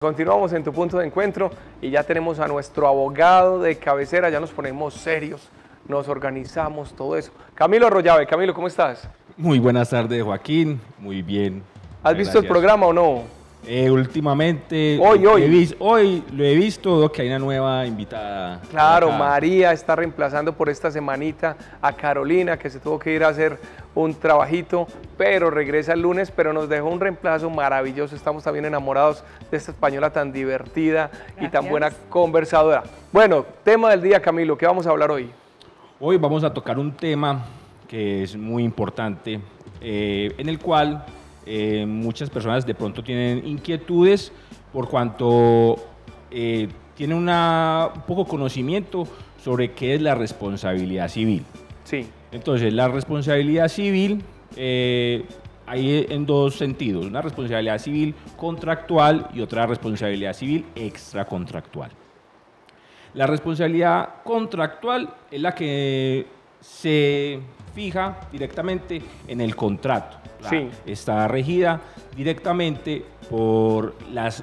Continuamos en Tu Punto de Encuentro y ya tenemos a nuestro abogado de cabecera, ya nos ponemos serios, nos organizamos, todo eso. Camilo Arroyave. Camilo, ¿cómo estás? Muy buenas tardes, Joaquín. Muy bien. ¿Has visto el programa o no? Últimamente, Hoy lo he visto, veo que hay una nueva invitada. Claro, María está reemplazando por esta semanita a Carolina, que se tuvo que ir a hacer un trabajito, pero regresa el lunes, pero nos dejó un reemplazo maravilloso. Estamos también enamorados de esta española tan divertida. Gracias. Y tan buena conversadora. Bueno, tema del día, Camilo, ¿qué vamos a hablar hoy? Hoy vamos a tocar un tema que es muy importante, en el cual muchas personas de pronto tienen inquietudes por cuanto tienen un poco conocimiento sobre qué es la responsabilidad civil. Sí. Entonces, la responsabilidad civil hay en dos sentidos, una responsabilidad civil contractual y otra responsabilidad civil extracontractual. La responsabilidad contractual es la que se fija directamente en el contrato. Sí. Está regida directamente por las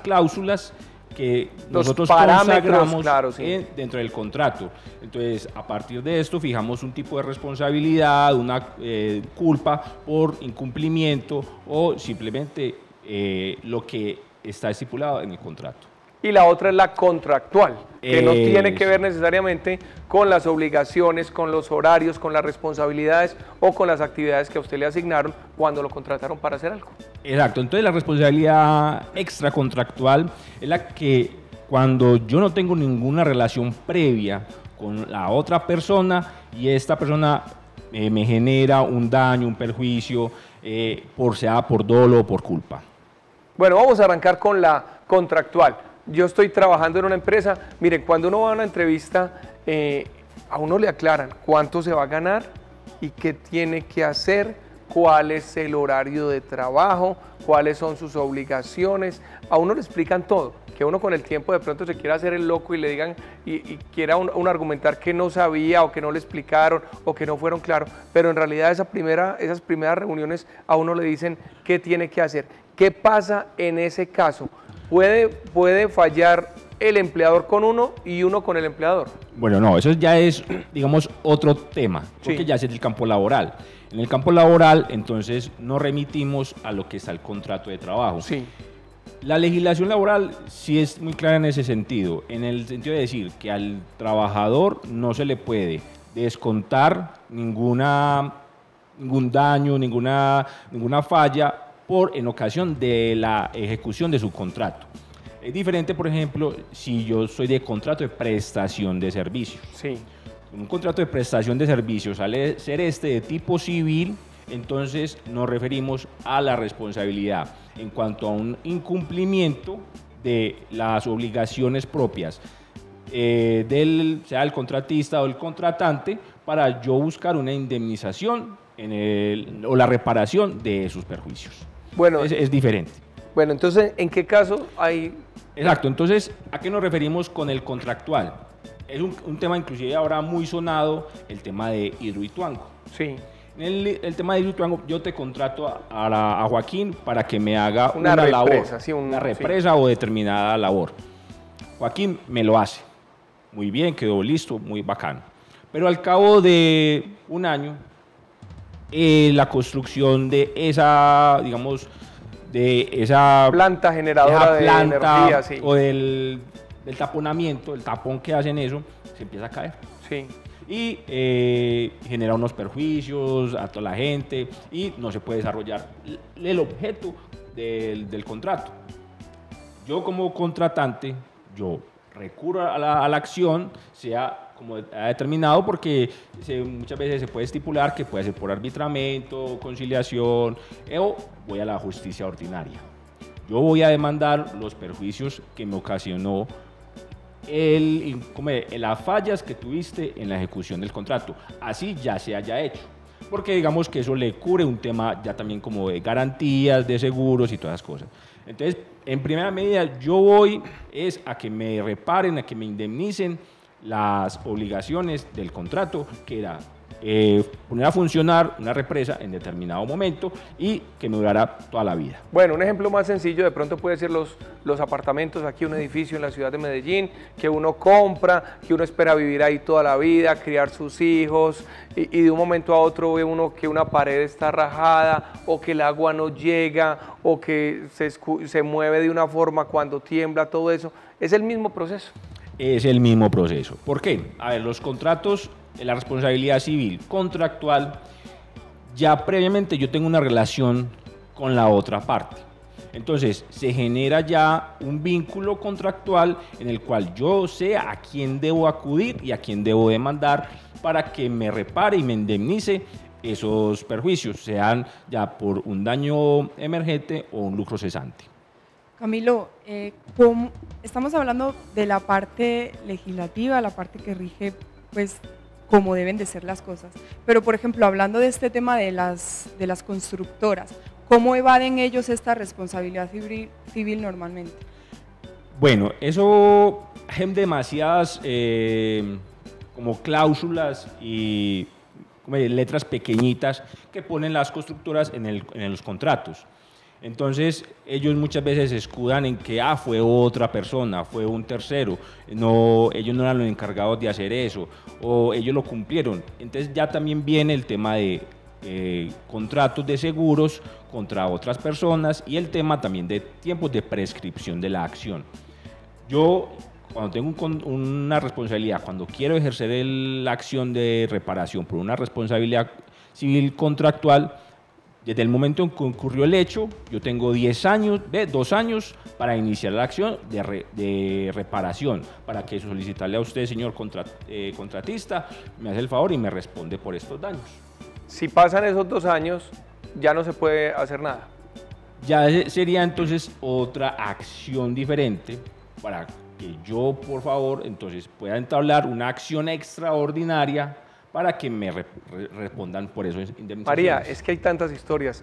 cláusulas que nosotros consagramos, claro, sí, dentro del contrato. Entonces, a partir de esto fijamos un tipo de responsabilidad, una culpa por incumplimiento o simplemente lo que está estipulado en el contrato. Y la otra es la contractual, que no tiene que ver necesariamente con las obligaciones, con los horarios, con las responsabilidades o con las actividades que a usted le asignaron cuando lo contrataron para hacer algo. Exacto, entonces la responsabilidad extracontractual es la que cuando yo no tengo ninguna relación previa con la otra persona y esta persona me genera un daño, un perjuicio, sea por dolo o por culpa. Bueno, vamos a arrancar con la contractual. Yo estoy trabajando en una empresa, miren, cuando uno va a una entrevista, a uno le aclaran cuánto se va a ganar y qué tiene que hacer, cuál es el horario de trabajo, cuáles son sus obligaciones, a uno le explican todo, que uno con el tiempo de pronto se quiera hacer el loco y le digan y quiera un argumentar que no sabía o que no le explicaron o que no fueron claros, pero en realidad esas primeras reuniones a uno le dicen qué tiene que hacer. ¿Qué pasa en ese caso? ¿Puede fallar el empleador con uno y uno con el empleador? Bueno, no, eso ya es, digamos, otro tema, porque sí, ya es el campo laboral. En el campo laboral, entonces, nos remitimos a lo que está el contrato de trabajo. Sí. La legislación laboral sí es muy clara en ese sentido, en el sentido de decir que al trabajador no se le puede descontar ningún daño, ninguna falla en ocasión de la ejecución de su contrato. Es diferente, por ejemplo, si yo soy de contrato de prestación de servicio. Sí. Un contrato de prestación de servicios, al ser de tipo civil, entonces nos referimos a la responsabilidad en cuanto a un incumplimiento de las obligaciones propias sea el contratista o el contratante, para yo buscar una indemnización o la reparación de sus perjuicios. Bueno, es diferente. Bueno, entonces, ¿en qué caso hay...? Exacto, entonces, ¿a qué nos referimos con el contractual? Es un tema inclusive ahora muy sonado, el tema de Hidroituango. Sí. En el tema de Hidroituango, yo te contrato a Joaquín para que me haga una represa, labor, sí, una represa, sí, o determinada labor. Joaquín me lo hace. Muy bien, quedó listo, muy bacano. Pero al cabo de un año, la construcción de esa, digamos, de esa planta generadora de energía, sí, o del taponamiento, el tapón que hacen eso, se empieza a caer. Sí. Y genera unos perjuicios a toda la gente y no se puede desarrollar el objeto del contrato. Yo como contratante, yo recurro a la acción, sea como ha determinado, porque muchas veces se puede estipular que puede ser por arbitramiento, conciliación, o voy a la justicia ordinaria. Yo voy a demandar los perjuicios que me ocasionó las fallas que tuviste en la ejecución del contrato, así ya se haya hecho, porque digamos que eso le cubre un tema ya también como de garantías, de seguros y todas esas cosas. Entonces, en primera medida, yo voy a que me reparen, a que me indemnicen las obligaciones del contrato, que era poner a funcionar una represa en determinado momento y que me durara toda la vida. Bueno, un ejemplo más sencillo de pronto puede ser los apartamentos, aquí un edificio en la ciudad de Medellín, que uno compra, que uno espera vivir ahí toda la vida, criar sus hijos, y de un momento a otro ve uno que una pared está rajada, o que el agua no llega, o que se mueve de una forma cuando tiembla, todo eso. Es el mismo proceso. Es el mismo proceso. ¿Por qué? A ver, los contratos, la responsabilidad civil contractual, ya previamente yo tengo una relación con la otra parte. Entonces, se genera ya un vínculo contractual en el cual yo sé a quién debo acudir y a quién debo demandar para que me repare y me indemnice esos perjuicios, sean ya por un daño emergente o un lucro cesante. Camilo, estamos hablando de la parte legislativa, la parte que rige, pues, cómo deben de ser las cosas. Pero, por ejemplo, hablando de este tema de las constructoras, ¿cómo evaden ellos esta responsabilidad civil normalmente? Bueno, eso hay demasiadas como cláusulas y como letras pequeñitas que ponen las constructoras en los contratos. Entonces, ellos muchas veces se escudan en que fue otra persona, fue un tercero, no, ellos no eran los encargados de hacer eso, o ellos lo cumplieron. Entonces, ya también viene el tema de contratos de seguros contra otras personas y el tema también de tiempos de prescripción de la acción. Yo, cuando tengo una responsabilidad, cuando quiero ejercer la acción de reparación por una responsabilidad civil contractual, desde el momento en que ocurrió el hecho, yo tengo 2 años para iniciar la acción de reparación, para que solicitarle a usted, señor contratista, me hace el favor y me responde por estos daños. Si pasan esos 2 años, ya no se puede hacer nada. Ya sería entonces otra acción diferente para que yo, por favor, entonces pueda entablar una acción extraordinaria para que me respondan por eso indemnizaciones. María, es que hay tantas historias.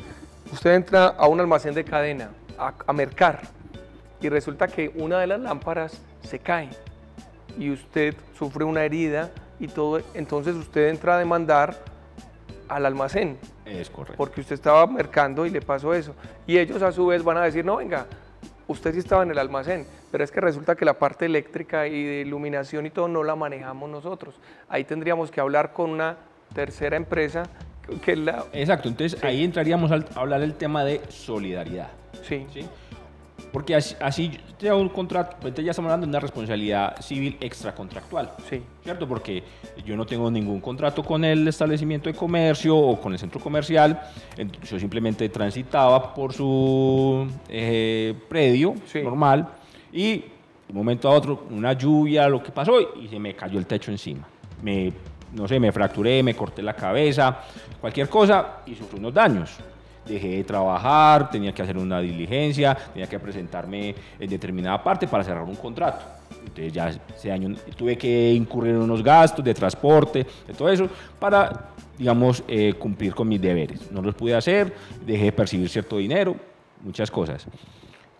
Usted entra a un almacén de cadena a mercar y resulta que una de las lámparas se cae y usted sufre una herida y todo, entonces usted entra a demandar al almacén. Es correcto. Porque usted estaba mercando y le pasó eso. Y ellos a su vez van a decir, no, venga, usted sí estaba en el almacén, pero es que resulta que la parte eléctrica y de iluminación y todo no la manejamos nosotros. Ahí tendríamos que hablar con una tercera empresa que es la... Exacto, entonces sí, ahí entraríamos a hablar del tema de solidaridad. Sí. ¿Sí? Porque así ya un contrato, entonces ya estamos hablando de una responsabilidad civil extracontractual. Sí. ¿Cierto? Porque yo no tengo ningún contrato con el establecimiento de comercio o con el centro comercial, yo simplemente transitaba por su predio normal y de un momento a otro, una lluvia, lo que pasó, y se me cayó el techo encima. No sé, me fracturé, me corté la cabeza, cualquier cosa y sufrí unos daños. Dejé de trabajar, tenía que hacer una diligencia, tenía que presentarme en determinada parte para cerrar un contrato. Entonces ya ese año tuve que incurrir en unos gastos de transporte, de todo eso, para, digamos, cumplir con mis deberes. No los pude hacer, dejé de percibir cierto dinero, muchas cosas.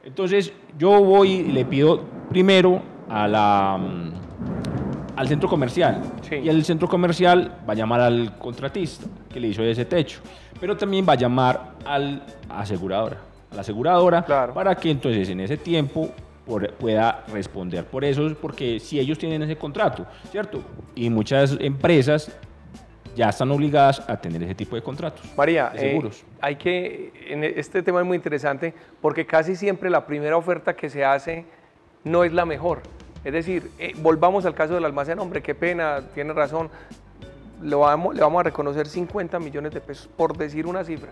Entonces yo voy y le pido primero al centro comercial, y el centro comercial va a llamar al contratista que le hizo ese techo, pero también va a llamar a la aseguradora, claro, para que entonces en ese tiempo pueda responder por eso, porque si ellos tienen ese contrato, ¿cierto? Y muchas empresas ya están obligadas a tener ese tipo de contratos. María, de seguros. Este tema es muy interesante porque casi siempre la primera oferta que se hace no es la mejor. Es decir, volvamos al caso del almacén, hombre, qué pena, tiene razón, le vamos a reconocer 50 millones de pesos, por decir una cifra.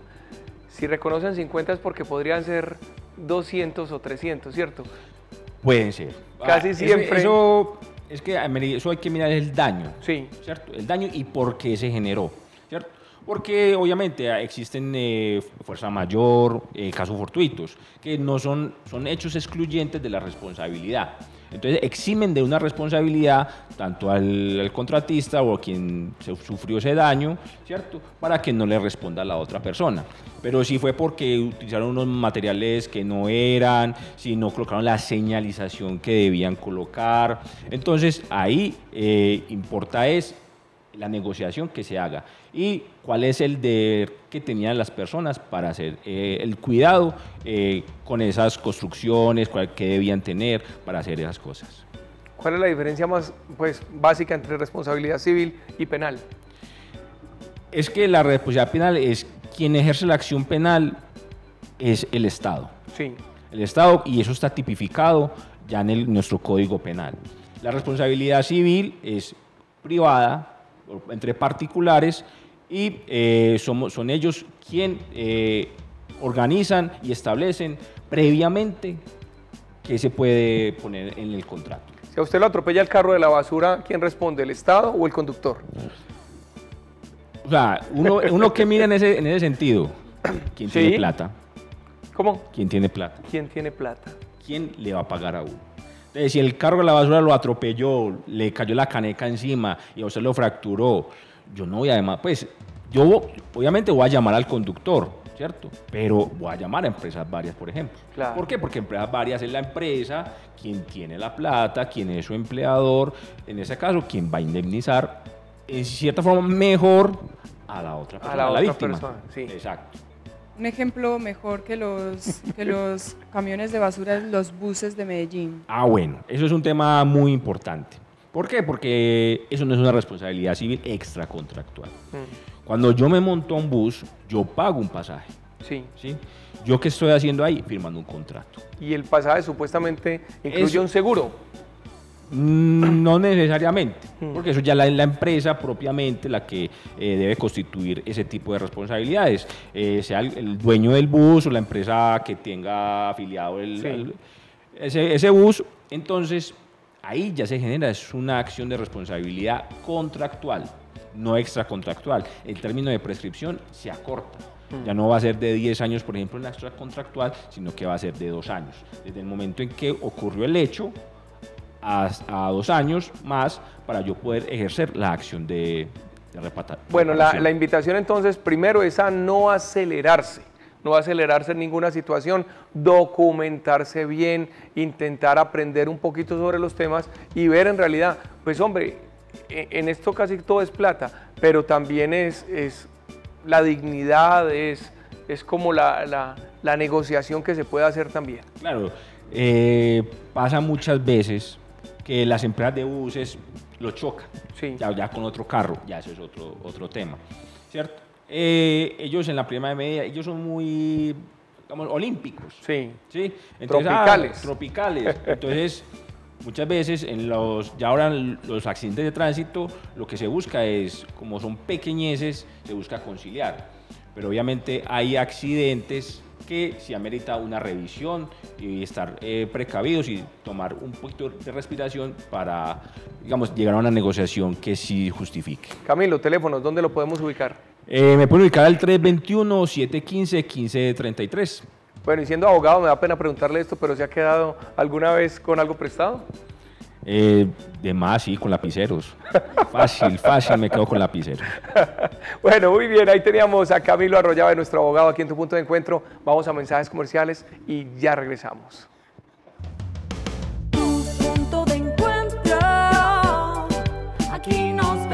Si reconocen 50 es porque podrían ser 200 o 300, ¿cierto? Pueden ser. Casi siempre. Eso hay que mirar el daño, sí, ¿cierto? El daño y por qué se generó, ¿cierto? Porque obviamente existen fuerza mayor, casos fortuitos, que no son hechos excluyentes de la responsabilidad. Entonces eximen de una responsabilidad tanto al contratista o a quien sufrió ese daño, ¿cierto? Para que no le responda a la otra persona. Pero si fue porque utilizaron unos materiales que no eran, si no colocaron la señalización que debían colocar, entonces ahí importa es la negociación que se haga y cuál es el deber que tenían las personas para hacer el cuidado con esas construcciones, qué debían tener para hacer esas cosas. ¿Cuál es la diferencia más básica entre responsabilidad civil y penal? Es que la responsabilidad penal es quien ejerce la acción penal es el Estado. Sí. El Estado, y eso está tipificado ya en nuestro Código Penal. La responsabilidad civil es privada, entre particulares, y son ellos quienes organizan y establecen previamente qué se puede poner en el contrato. Si a usted lo atropella el carro de la basura, ¿quién responde, el Estado o el conductor? O sea, uno que mira en ese sentido, ¿quién tiene plata? ¿Cómo? ¿Quién tiene plata? ¿Quién tiene plata? ¿Quién le va a pagar a uno? Entonces, si el carro de la basura lo atropelló, le cayó la caneca encima y a usted lo fracturó, yo no voy a llamar, pues yo obviamente voy a llamar al conductor, ¿cierto? Pero voy a llamar a empresas varias, por ejemplo. Claro. ¿Por qué? Porque empresas varias es la empresa, quien tiene la plata, quien es su empleador, en ese caso, quien va a indemnizar en cierta forma mejor a la otra persona, a la víctima. Persona, sí. Exacto. Un ejemplo mejor que los camiones de basura es los buses de Medellín. Ah, bueno, eso es un tema muy importante. ¿Por qué? Porque eso no es una responsabilidad civil extracontractual. Cuando yo me monto a un bus, yo pago un pasaje. Sí. ¿Sí? ¿Yo qué estoy haciendo ahí? Firmando un contrato. ¿Y el pasaje supuestamente incluye un seguro? No necesariamente, porque eso ya es la empresa propiamente la que debe constituir ese tipo de responsabilidades, sea el dueño del bus o la empresa que tenga afiliado ese bus. Entonces, ahí ya se genera, es una acción de responsabilidad contractual, no extracontractual. El término de prescripción se acorta. Ya no va a ser de 10 años, por ejemplo, en la extracontractual, sino que va a ser de 2 años. Desde el momento en que ocurrió el hecho, a 2 años más para yo poder ejercer la acción de reparación. Bueno, la invitación entonces primero es a no acelerarse en ninguna situación, documentarse bien, intentar aprender un poquito sobre los temas y ver en realidad, pues hombre, en esto casi todo es plata, pero también es la dignidad, es como la negociación que se puede hacer también. Claro, pasa muchas veces que las empresas de buses lo chocan, sí. ya con otro carro, ya eso es otro tema, ¿cierto? Ellos en la primera medida, ellos son muy, digamos, olímpicos, sí. ¿sí? Entonces, tropicales, entonces muchas veces ya ahora los accidentes de tránsito lo que se busca es, como son pequeñeces, se busca conciliar, pero obviamente hay accidentes que sí amerita una revisión y estar precavidos y tomar un poquito de respiración para, digamos, llegar a una negociación que sí justifique. Camilo, teléfonos, ¿dónde lo podemos ubicar? Me pueden ubicar al 321-715-1533. Bueno, y siendo abogado me da pena preguntarle esto, pero ¿se ha quedado alguna vez con algo prestado? De más, sí, con lapiceros. Fácil me quedo con lapiceros. Bueno, muy bien, ahí teníamos a Camilo Arroyave, nuestro abogado, aquí en Tu Punto de Encuentro. Vamos a mensajes comerciales y ya regresamos. Tu punto de encuentro, aquí nos vemos.